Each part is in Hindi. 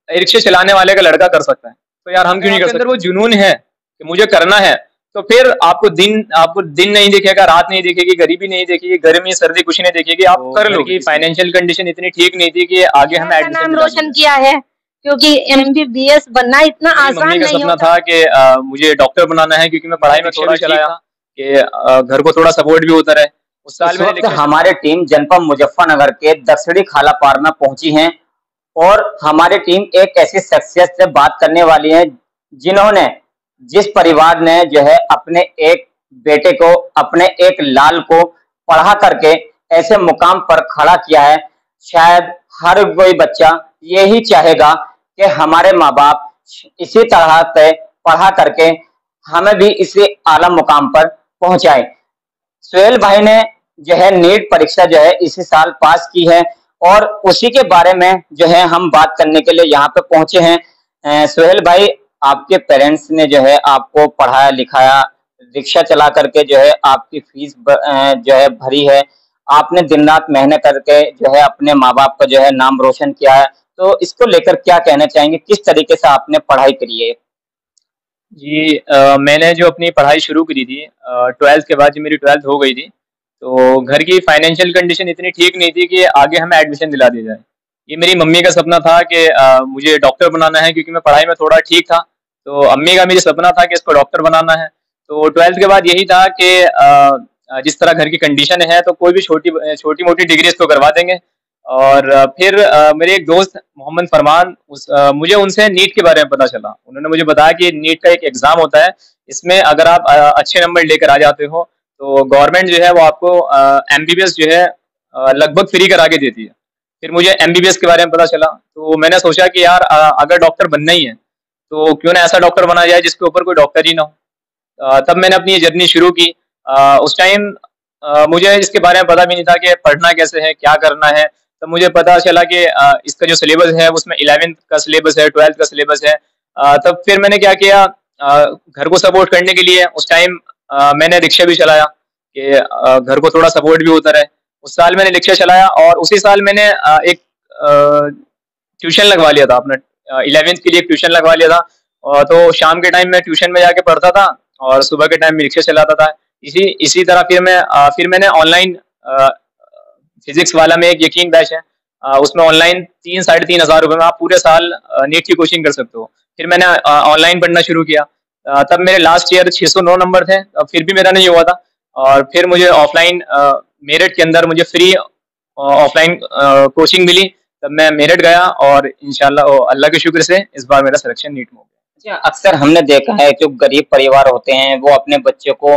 रिक्शे चलाने वाले का लड़का कर सकता है, तो यार हम क्यों नहीं कर सकते? अंदर वो जुनून है कि मुझे करना है, तो फिर आपको दिन नहीं दिखेगा, रात नहीं दिखेगी, गरीबी नहीं दिखेगी, गर्मी सर्दी कुछ नहीं दिखेगी, आप तो कर लोगे। फाइनेंशियल कंडीशन इतनी ठीक नहीं थी कि आगे हमें का नाम रोशन किया है, क्योंकि MBBS बनना इतना आसान नहीं होता। सपना था कि मुझे डॉक्टर बनाना है, क्योंकि मैं पढ़ाई में थोड़ा चलाया कि घर को थोड़ा सपोर्ट भी होता रहे। उस साल में हमारे टीम जनपद मुजफ्फरनगर के दक्षिणी खालापार में पहुंची है और हमारी टीम एक ऐसी शख्सियत से बात करने वाली है जिन्होंने, जिस परिवार ने जो है अपने एक बेटे को, अपने एक लाल को पढ़ा करके ऐसे मुकाम पर खड़ा किया है। शायद हर कोई बच्चा यही चाहेगा कि हमारे माँ बाप इसी तरह से पढ़ा करके हमें भी इसी आला मुकाम पर पहुंचाए। सुहेल भाई ने जो है नीट परीक्षा जो है इसी साल पास की है और उसी के बारे में जो है हम बात करने के लिए यहाँ पे पहुंचे हैं। सुहेल भाई, आपके पेरेंट्स ने जो है आपको पढ़ाया लिखाया, रिक्शा चला करके जो है आपकी फीस जो है भरी है, आपने दिन रात मेहनत करके जो है अपने माँ बाप का जो है नाम रोशन किया है, तो इसको लेकर क्या कहना चाहेंगे, किस तरीके से आपने पढ़ाई करी है? जी, मैंने जो अपनी पढ़ाई शुरू करी थी 12th के बाद, जब मेरी 12th हो गई थी, तो घर की फाइनेंशियल कंडीशन इतनी ठीक नहीं थी कि आगे हमें एडमिशन दिला दिया जाए। ये मेरी मम्मी का सपना था कि मुझे डॉक्टर बनाना है, क्योंकि मैं पढ़ाई में थोड़ा ठीक था, तो अम्मी का मेरी सपना था कि इसको डॉक्टर बनाना है। तो 12th के बाद यही था कि जिस तरह घर की कंडीशन है, तो कोई भी छोटी मोटी डिग्री इसको करवा देंगे। और फिर मेरे एक दोस्त मोहम्मद फरमान, मुझे उनसे नीट के बारे में पता चला। उन्होंने मुझे बताया कि नीट का एक एग्जाम होता है, इसमें अगर आप अच्छे नंबर लेकर आ जाते हो तो गवर्नमेंट जो है वो आपको MBBS जो है लगभग फ्री करा के देती है। फिर मुझे MBBS के बारे में पता चला, तो मैंने सोचा कि यार अगर डॉक्टर बनना ही है तो क्यों ना ऐसा डॉक्टर बना जाए जिसके ऊपर कोई डॉक्टर ही ना हो। तब मैंने अपनी ये जर्नी शुरू की। उस टाइम मुझे इसके बारे में पता भी नहीं था कि पढ़ना कैसे है, क्या करना है। तब मुझे पता चला कि इसका जो सिलेबस है उसमें 11th का सिलेबस है, 12th का सिलेबस है। तब फिर मैंने क्या किया, घर को सपोर्ट करने के लिए उस टाइम मैंने रिक्शा भी चलाया कि घर को थोड़ा सपोर्ट भी होता रहे। उस साल मैंने रिक्शा चलाया और उसी साल मैंने एक ट्यूशन लगवा लिया था अपना। 11th के लिए एक ट्यूशन लगवा लिया था, और तो शाम के टाइम मैं ट्यूशन में जाके पढ़ता था और सुबह के टाइम में रिक्शा चलाता था। इसी तरह फिर मैंने ऑनलाइन फिजिक्स वाला में एक यकीन बैच है, उसमें ऑनलाइन 3-3.5 रुपए में आप पूरे साल नीट की कोचिंग कर सकते हो। फिर मैंने ऑनलाइन पढ़ना शुरू किया। तब मेरे लास्ट ईयर 609 नंबर थे, फिर भी मेरा नहीं हुआ था। और फिर मुझे ऑफलाइन मेरठ के अंदर मुझे फ्री ऑफलाइन कोचिंग मिली। तब मैं मेरठ गया और इंशाल्लाह अल्लाह के शुक्र से इस बार मेरा सिलेक्शन नीट में हो गया। अच्छा, अक्सर हमने देखा है जो गरीब परिवार होते हैं वो अपने बच्चों को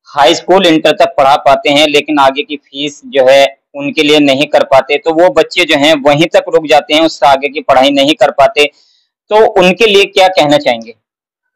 हाई स्कूल इंटर तक पढ़ा पाते हैं, लेकिन आगे की फीस जो है उनके लिए नहीं कर पाते, तो वो बच्चे जो हैं वहीं तक रुक जाते हैं, उससे आगे की पढ़ाई नहीं कर पाते। तो उनके लिए क्या कहना चाहेंगे?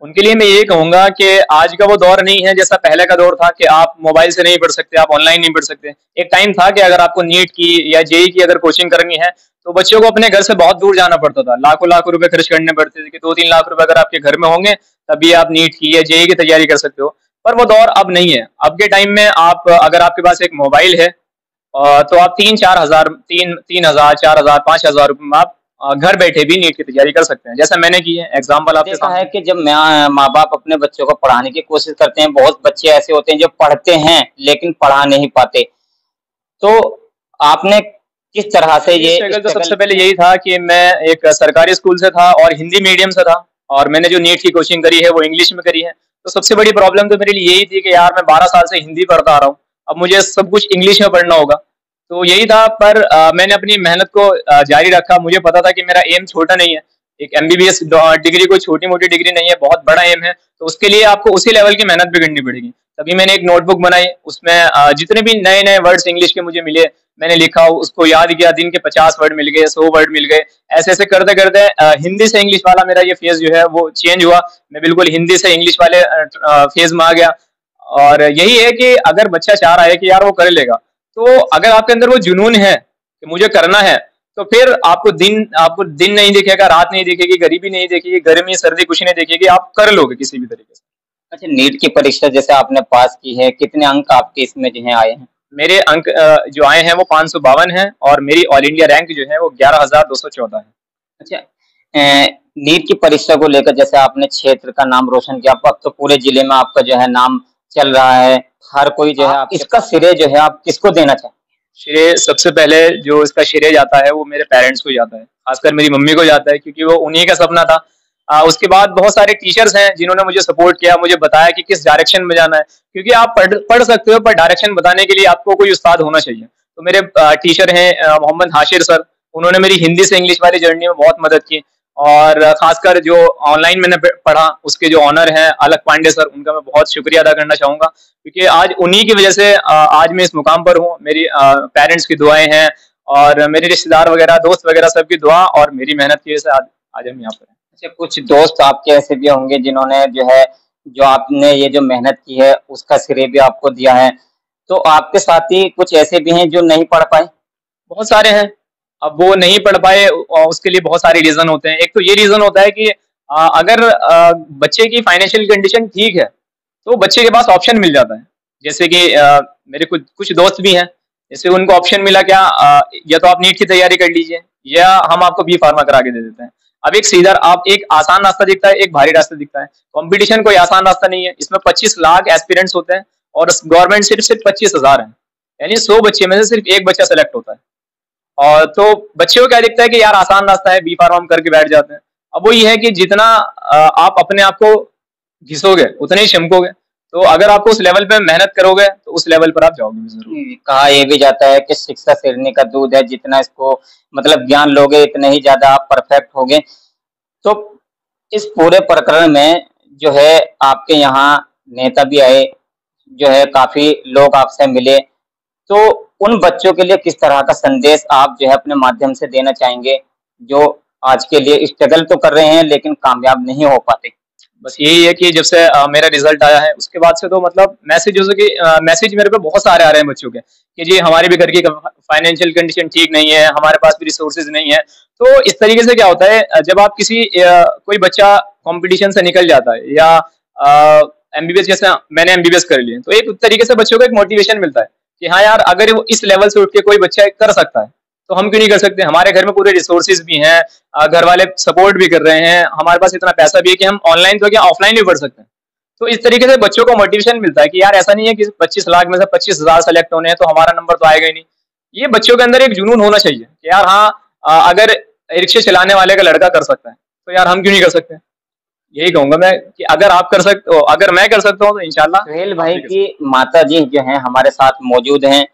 उनके लिए मैं ये कहूंगा कि आज का वो दौर नहीं है जैसा पहले का दौर था कि आप मोबाइल से नहीं पढ़ सकते, आप ऑनलाइन नहीं पढ़ सकते। एक टाइम था कि अगर आपको नीट की या जेई की अगर कोचिंग करनी है तो बच्चों को अपने घर से बहुत दूर जाना पड़ता था, लाखों लाखों रुपए खर्च करने पड़ते थे कि 2-3 लाख रुपए अगर आपके घर में होंगे तभी आप नीट की या जेई की तैयारी कर सकते हो। पर वो दौर अब नहीं है। अब के टाइम में आप अगर आपके पास एक मोबाइल है तो आप 3-4 हजार 4,000 5,000 रुपए में आप घर बैठे भी नीट की तैयारी कर सकते हैं, जैसा मैंने की है। एग्जाम्पल आपके देखा है कि जब माँ बाप अपने बच्चों को पढ़ाने की कोशिश करते हैं, बहुत बच्चे ऐसे होते हैं जो पढ़ते हैं लेकिन पढ़ा नहीं पाते, तो आपने किस तरह से ये स्ट्रगल? तो सबसे पहले यही था कि मैं एक सरकारी स्कूल से था और हिंदी मीडियम से था, और मैंने जो नीट की कोचिंग करी है वो इंग्लिश में करी है। तो सबसे बड़ी प्रॉब्लम तो मेरे लिए यही थी कि यार मैं 12 साल से हिंदी पढ़ता आ रहा हूँ, अब मुझे सब कुछ इंग्लिश में पढ़ना होगा। तो यही था। पर मैंने अपनी मेहनत को जारी रखा। मुझे पता था कि मेरा एम छोटा नहीं है, एक MBBS डिग्री कोई छोटी मोटी डिग्री नहीं है, बहुत बड़ा एम है। तो उसके लिए आपको उसी लेवल की मेहनत भी करनी पड़ेगी। तभी मैंने एक नोटबुक बनाई, उसमें जितने भी नए नए वर्ड्स इंग्लिश के मुझे मिले मैंने लिखा, उसको याद किया। दिन के 50 वर्ड मिल गए, 100 वर्ड मिल गए। ऐसे ऐसे करते करते हिंदी से इंग्लिश वाला मेरा ये फेज जो है वो चेंज हुआ। मैं बिल्कुल हिंदी से इंग्लिश वाले फेज में आ गया। और यही है कि अगर बच्चा चाह रहा है कि यार वो कर लेगा, तो अगर आपके अंदर वो जुनून है कि मुझे करना है, तो फिर आपको दिन नहीं दिखेगा, रात नहीं दिखेगी, गरीबी नहीं दिखेगी, गर्मी सर्दी कुछ नहीं दिखेगी, आप कर लोगे किसी भी तरीके से। अच्छा, नीट की परीक्षा जैसे आपने पास की है, कितने अंक आपके इसमें जो है आए हैं? मेरे अंक जो आए हैं वो 552 हैं और मेरी ऑल इंडिया रैंक जो है वो 11,214 है। अच्छा, नीट की परीक्षा को लेकर जैसे आपने क्षेत्र का नाम रोशन किया, अब तो पूरे जिले में आपका जो है नाम चल रहा है, हर कोई जो है आप इसका श्रेय जो है आप किसको देना चाहेंगे? श्रेय सबसे पहले जो इसका श्रेय जाता है वो मेरे पेरेंट्स को जाता है, खासकर मेरी मम्मी को जाता है, क्योंकि वो उन्हीं का सपना था। उसके बाद बहुत सारे टीचर्स हैं जिन्होंने मुझे सपोर्ट किया, मुझे बताया कि किस डायरेक्शन में जाना है, क्योंकि आप पढ़ सकते हो पर डायरेक्शन बताने के लिए आपको कोई उस्ताद होना चाहिए। तो मेरे टीचर हैं मोहम्मद हाशिर सर, उन्होंने मेरी हिंदी से इंग्लिश वाली जर्नी में बहुत मदद की। और खासकर जो ऑनलाइन मैंने पढ़ा उसके जो ऑनर हैं अलक पांडे सर, उनका मैं बहुत शुक्रिया अदा करना चाहूंगा, क्योंकि आज उन्हीं की वजह से आज मैं इस मुकाम पर हूँ। मेरी पेरेंट्स की दुआएं हैं और मेरे रिश्तेदार वगैरह दोस्त वगैरह सबकी दुआ और मेरी मेहनत की वजह से आज हम यहाँ पर हैं। अच्छा, कुछ दोस्त आपके ऐसे भी होंगे जिन्होंने जो आपने ये जो मेहनत की है उसका श्रेय भी आपको दिया है, तो आपके साथी कुछ ऐसे भी हैं जो नहीं पढ़ पाए? बहुत सारे हैं। अब वो नहीं पढ़ पाए उसके लिए बहुत सारे रीजन होते हैं। एक तो ये रीजन होता है कि अगर बच्चे की फाइनेंशियल कंडीशन ठीक है तो बच्चे के पास ऑप्शन मिल जाता है। जैसे कि मेरे कुछ दोस्त भी हैं, जैसे उनको ऑप्शन मिला क्या, या तो आप नीट की तैयारी कर लीजिए या हम आपको बी फार्मा करा के दे देते हैं। अब एक सीधा आप एक आसान रास्ता दिखता है, एक भारी रास्ता दिखता है। कंपटीशन कोई आसान रास्ता नहीं है, इसमें 25 लाख एस्पिरेंट्स होते हैं और गवर्नमेंट सिर्फ 25,000 है, यानी 100 बच्चे में से सिर्फ एक बच्चा सेलेक्ट होता है। और तो बच्चे को क्या दिखता है कि यार आसान रास्ता है, बी फार्मा करके बैठ जाते हैं। अब वो ये है कि जितना आप अपने आप को घिसोगे उतने ही चमकोगे, तो अगर आपको उस लेवल पे मेहनत करोगे तो उस लेवल पर आप जाओगे जरूर। कहा यह भी जाता है कि शिक्षा शेरनी का दूध है, जितना इसको मतलब ज्ञान लोगे इतने ही ज्यादा आप परफेक्ट होगे। तो इस पूरे प्रकरण में जो है आपके यहाँ नेता भी आए, जो है काफी लोग आपसे मिले, तो उन बच्चों के लिए किस तरह का संदेश आप जो है अपने माध्यम से देना चाहेंगे जो आज के लिए स्ट्रगल तो कर रहे हैं लेकिन कामयाब नहीं हो पाते? बस यही है कि जब से मेरा रिजल्ट आया है उसके बाद से तो मतलब मैसेज मेरे पे बहुत सारे आ रहे हैं बच्चों के कि जी हमारे भी घर की फाइनेंशियल कंडीशन ठीक नहीं है, हमारे पास भी रिसोर्सेज नहीं है। तो इस तरीके से क्या होता है, जब आप कोई बच्चा कंपटीशन से निकल जाता है या एमबीबीएस, जैसे मैंने एमबीबीएस कर लिए, तो एक तरीके से बच्चों को एक मोटिवेशन मिलता है कि हाँ यार अगर वो इस लेवल से उठ के कोई बच्चा कर सकता है तो हम क्यों नहीं कर सकते। हमारे घर में पूरे रिसोर्सेज भी हैं, घर वाले सपोर्ट भी कर रहे हैं, हमारे पास इतना पैसा भी है कि हम ऑनलाइन तो क्या ऑफलाइन भी पढ़ सकते हैं। तो इस तरीके से बच्चों को मोटिवेशन मिलता है कि यार ऐसा नहीं है कि 25 लाख में से 25,000 सेलेक्ट होने हैं तो हमारा नंबर तो आएगा ही नहीं। ये बच्चों के अंदर एक जुनून होना चाहिए कि यार हाँ अगर रिक्शे चलाने वाले का लड़का कर सकता है तो यार हम क्यों नहीं कर सकते। यही कहूंगा मैं कि अगर आप कर सकते हो, अगर मैं कर सकता हूँ तो इंशाल्लाह। सुहेल भाई की माता जी जो है हमारे साथ मौजूद हैं।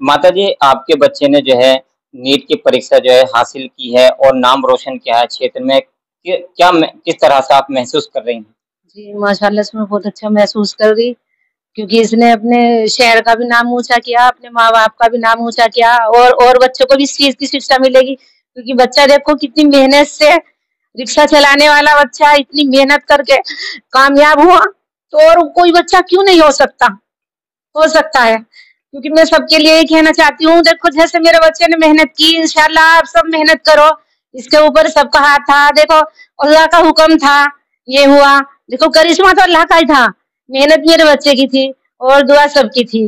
माता जी, आपके बच्चे ने जो है नीट की परीक्षा जो है हासिल की है और नाम रोशन किया है क्षेत्र में, किस तरह से आप महसूस कर रही हैं? जी माशाल्लाह से मैं बहुत अच्छा महसूस कर रही, क्योंकि इसने अपने शहर का भी नाम ऊंचा किया, अपने माँ बाप का भी नाम ऊंचा किया और बच्चों को भी इस चीज की शिक्षा मिलेगी। क्योंकि बच्चा देखो कितनी मेहनत से, रिक्शा चलाने वाला बच्चा इतनी मेहनत करके कामयाब हुआ, तो और कोई बच्चा क्यों नहीं हो सकता है। क्योंकि मैं सबके लिए ये कहना चाहती हूँ, देखो जैसे मेरे बच्चे ने मेहनत की, इंशाल्लाह आप सब मेहनत करो, इसके ऊपर सबका हाथ था। देखो अल्लाह का हुक्म था, ये हुआ। देखो करिश्मा तो अल्लाह का ही था, मेहनत मेरे बच्चे की थी और दुआ सबकी थी,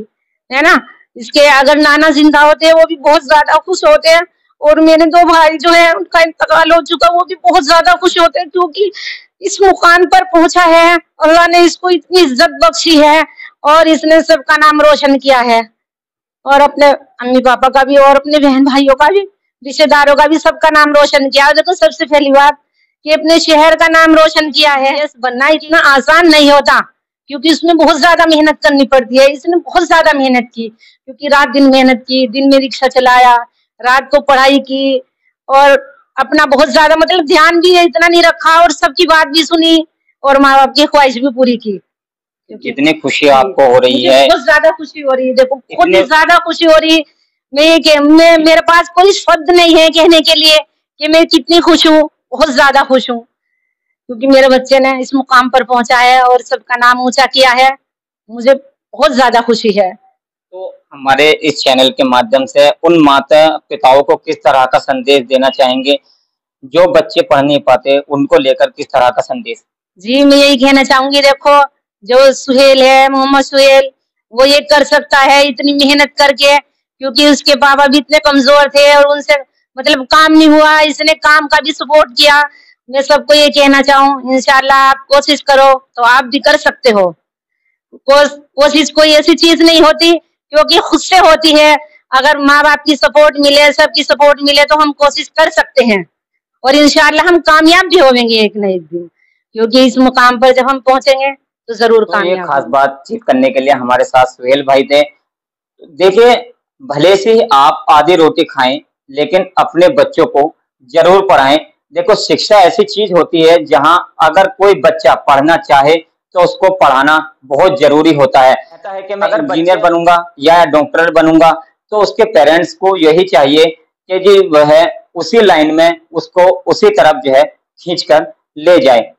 है ना। इसके अगर नाना जिंदा होते हैं वो भी बहुत ज्यादा खुश होते हैं, और मेरे 2 भाई जो है उनका इंतकाल हो चुका, वो भी बहुत ज्यादा खुश होते हैं, क्योंकि इस मुकाम पर पहुंचा है, अल्लाह ने इसको इतनी इज्जत बख्शी है और इसने सबका नाम रोशन किया है, और अपने अम्मी पापा का भी और अपने बहन भाइयों का भी, रिश्तेदारों का भी, सबका नाम रोशन किया। देखो सबसे पहली बात कि अपने शहर का नाम रोशन किया है। बनना इतना आसान नहीं होता, क्योंकि इसमें बहुत ज्यादा मेहनत करनी पड़ती है। इसने बहुत ज्यादा मेहनत की, क्योंकि रात दिन मेहनत की, दिन में रिक्शा चलाया, रात को पढ़ाई की, और अपना बहुत ज्यादा मतलब ध्यान भी इतना नहीं रखा, और सबकी बात भी सुनी और माँ बाप की ख्वाहिश भी पूरी की। कितनी खुशी आपको हो रही है? बहुत ज्यादा खुशी हो रही है, देखो बहुत ज्यादा खुशी हो रही है। मैं मेरे पास कोई शब्द नहीं है कहने के लिए कि मैं कितनी खुश हूँ, बहुत ज्यादा खुश हूँ, क्योंकि मेरे बच्चे ने इस मुकाम पर पहुंचा है और सबका नाम ऊंचा किया है। मुझे बहुत ज्यादा खुशी है। तो हमारे इस चैनल के माध्यम से उन माता पिताओं को किस तरह का संदेश देना चाहेंगे जो बच्चे पढ़ नहीं पाते, उनको लेकर किस तरह का संदेश? जी मैं यही कहना चाहूंगी, देखो जो सुहेल है, मोहम्मद सुहेल, वो ये कर सकता है इतनी मेहनत करके, क्योंकि उसके बाबा भी इतने कमजोर थे और उनसे मतलब काम नहीं हुआ, इसने काम का भी सपोर्ट किया। मैं सबको ये कहना चाहूँ, इंशाल्लाह आप कोशिश करो तो आप भी कर सकते हो। कोशिश कोई ऐसी चीज नहीं होती, क्योंकि खुद से होती है। अगर माँ बाप की सपोर्ट मिले, सबकी सपोर्ट मिले तो हम कोशिश कर सकते हैं, और इंशाल्लाह हम कामयाब भी होंगे एक न एक दिन, क्योंकि इस मुकाम पर जब हम पहुंचेंगे तो जरूर तो ये कामयाब खास होंगे। बातचीत करने के लिए हमारे साथ सुहेल भाई थे। देखिए, भले से ही आप आधी रोटी खाएं, लेकिन अपने बच्चों को जरूर पढ़ाएं। देखो, शिक्षा ऐसी चीज होती है जहां अगर कोई बच्चा पढ़ना चाहे तो उसको पढ़ाना बहुत जरूरी होता है। कहता है कि मैं अगर इंजीनियर बनूंगा या डॉक्टर बनूंगा, तो उसके पेरेंट्स को यही चाहिए कि जी वह उसी लाइन में उसको उसी तरफ जो है खींच कर ले जाए।